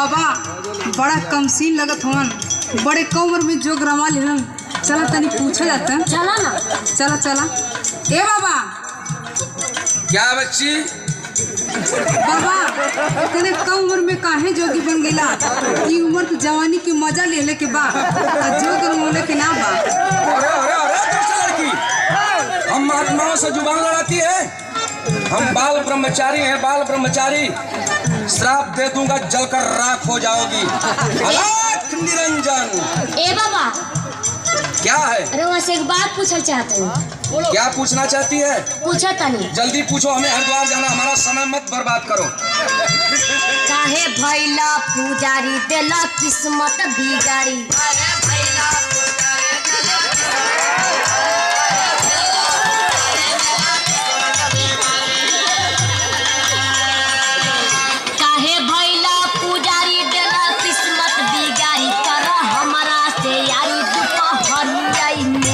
बाबा बड़ा कमसीन लगत हवन, बड़े कम उम्र में जोग रमा लेलन। चला तनी पूछा जाता। चला ना। चला चला। ए बाबा। क्या बच्ची? बाबा इतने कम उम्र में काहे जोगी बन गेला? ई उम्र तो जवानी की मजा ले के बा, जोग रमोले के ना बा। अरे अरे अरे कैसे लड़की, हम महात्माओं से जुबान लड़ाती है? हम बाल ब्रह्मचारी हैं, बाल ब्रह्मचारी। श्राप दे दूंगा, जलकर राख हो जाओगी। अलख निरंजन। ए बाबा क्या है? अरे वहाँ से एक बात पूछना चाहते हैं। क्या पूछना चाहती है? पूछा तनी। जल्दी पूछो, हमें हरिद्वार जाना, हमारा समय मत बर्बाद करो। काहे भैला पुजारी देला किस्मत बिगाड़ी? काहे भैला पुजारी देला किस्मत बिगाड़ी? कर हमारा से यारी दुपहरिया में।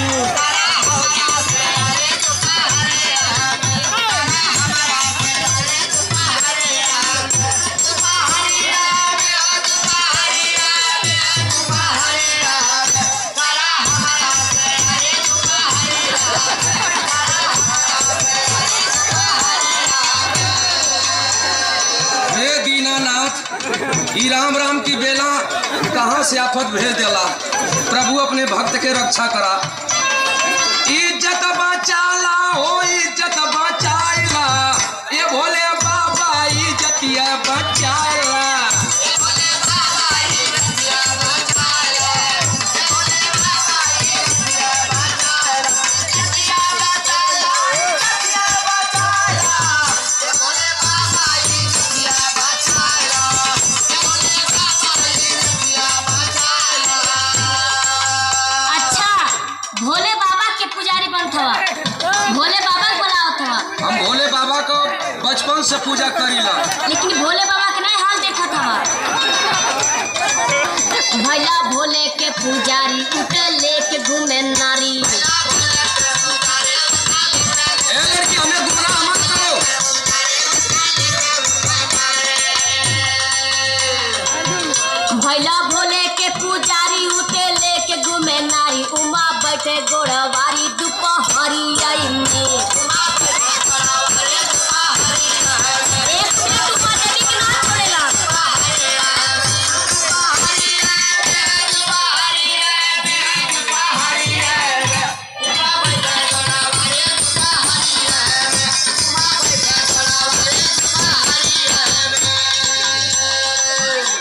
ई राम राम की बेला कहाँ से आफत भेज देला। प्रभु अपने भक्त के रक्षा करा। इज्जत बचाला हो, इज्जत बचाइला, ये भोले बाबा इज्जतिया बचाइला। भोले बाबा के पुजारी बनत हवा, भोले बाबा बुलावत हवा। हम भोले बाबा को बचपन से पूजा करीला, लेकिन भोले बाबा के नहीं हाल देखत हवा। भैला भोले के पुजारी उठे लेके घूमे नारी। ए लड़की हमें गुमराह मत करो। भैला भोले के पुजारी उठे लेके घूमे नारी। उमा बैठे गोड़वारी दुपहरिया में। एक मिनट उमा देवी के ना छोड़ेला।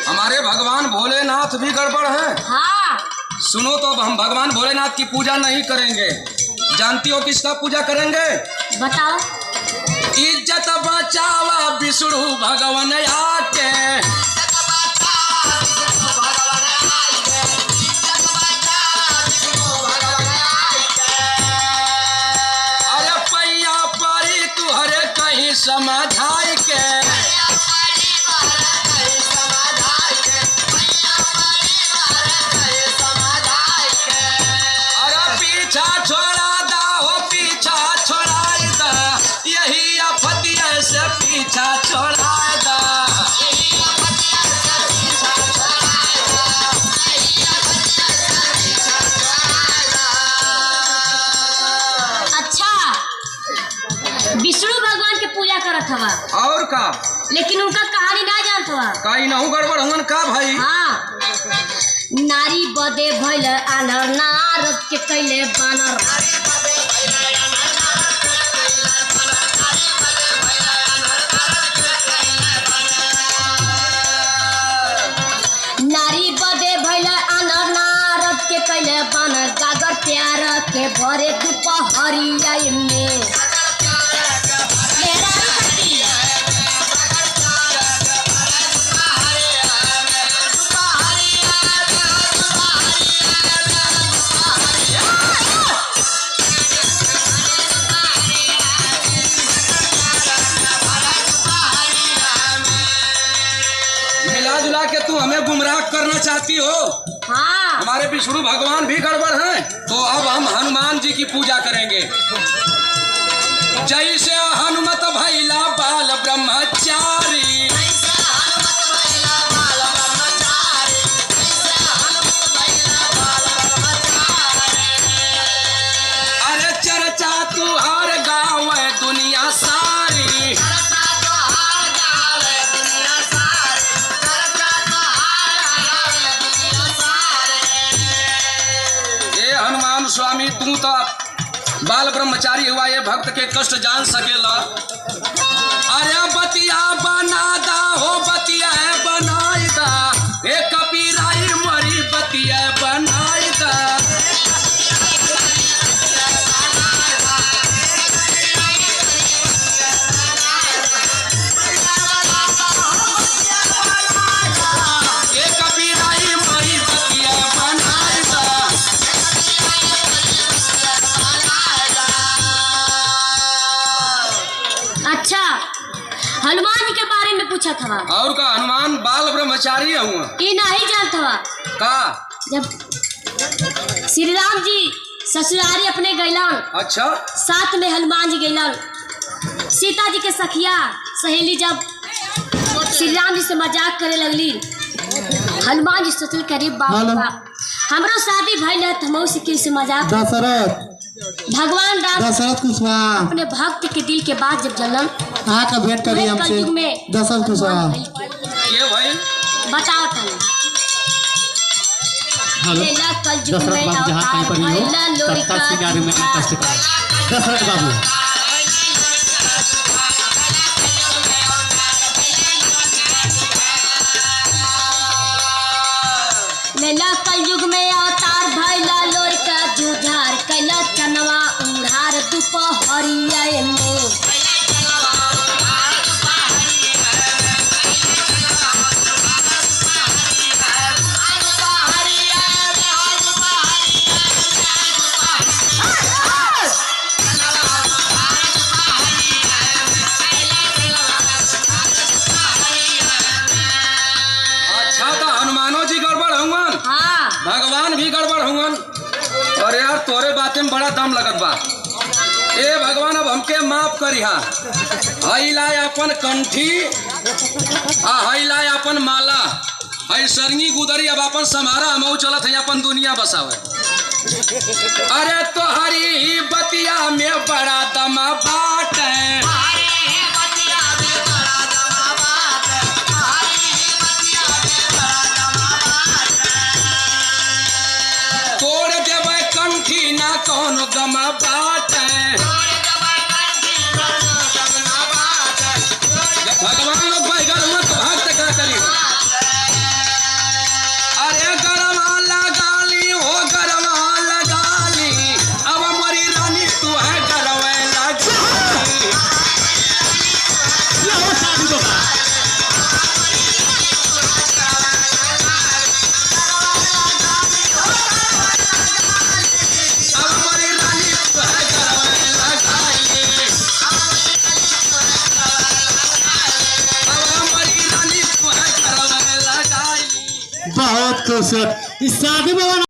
हमारे भगवान भोलेनाथ भी गड़बड़ हैं। हाँ सुनो तो, अब हम भगवान भोलेनाथ की पूजा नहीं करेंगे। जानती हो किसका पूजा करेंगे? बताओ। इज्जत बचावा विष्णु भगवान आके। अरे पैया परी तुहरे कहीं समझाई के। पीछा छोड़ा दा हो, पीछा छोड़ा दा, यही आफतिया से पीछा छोड़ा दा। अच्छा, विष्णु भगवान के पूजा करत हवा और का? लेकिन उनका कहानी ना जानत हवा। काई नहु गड़बड़ हवन का भाई? हाँ, नारी बदे भइल आनर, नारद के कैले बानर। नारी बदे भइल आनर, नारद के कैले बानर। गागर प्यार के भरे दुपहरिया में। मिला जुला के तू हमें गुमराह करना चाहती हो? हाँ, हमारे विष्णु भगवान भी गड़बड़ हैं। तो अब हम हनुमान जी की पूजा करेंगे। जैसे हनुमत भैला बाल ब्रह्मचारी। स्वामी तू तो बाल ब्रह्मचारी हुआ, ये भक्त के कष्ट जान सकेला। अरे बतिया बना दा हो, बतिया बनाई दा, ए कबीराई मरी बतिया बनाई दा। अच्छा, हनुमान जी के बारे में पूछा था। और का हनुमान बाल ब्रह्मचारी हुआ ये नहीं जानता था का? जब श्री राम जी ससुरारी अपने गैलन, अच्छा, साथ में हनुमान जी गैलन। सीता जी के सखिया सहेली जब श्री राम जी से मजाक करे लगली, हनुमान जी सोचल करे बाप रे बाप, हमरो शादी भइल है तो मौसी के से मजाक। दशरथ, भगवान राम दशरथ कुशवाहा अपने भक्त के दिल के बात जब जलन का भेंट करी हमसे। दशरथ कुशवाहा ये भाई बताओ तनी। लेला कलयुग दशरथ में बाबू जहाँ कहीं पर ही हो, भइला लोरी तत्काल का सिंगार में कष्ट पाए। दशरथ बाबू लेला कलयुग में अवतार भइला लोरी का जुझार, कैला चनवा उड़ार दुपहरिया में। अच्छा, तो हनुमानो जी गड़बड़ हुवन, हाँ, भगवान भी गड़बड़ हुवन। अरे यार तोरे बातें में बड़ा दम लगत बा। ए भगवान अब हमके माफ करिहा। हई लाए अपन कंठी आ हई लाए अपन माला, हई सरंगी गुदरी अब अपन समारा हमहू चलत है अपन दुनिया बसावे। अरे तोहरी बतिया में बड़ा दम बाट है, तोड़ देवे कंठी ना कौन गम बाट है। जब भगवान लोग बैगन हुआ तो भक्त क्या करी? अरे गरमा लगा ली हो, गरमा लगा ली, अब हमारी रानी तू है गरवे लगा ली। अब हमारी रानी तू है गरवे लगा ली, अब हमारी रानी तू है गरवे लगा ली। बहुत खुश। इस शादी में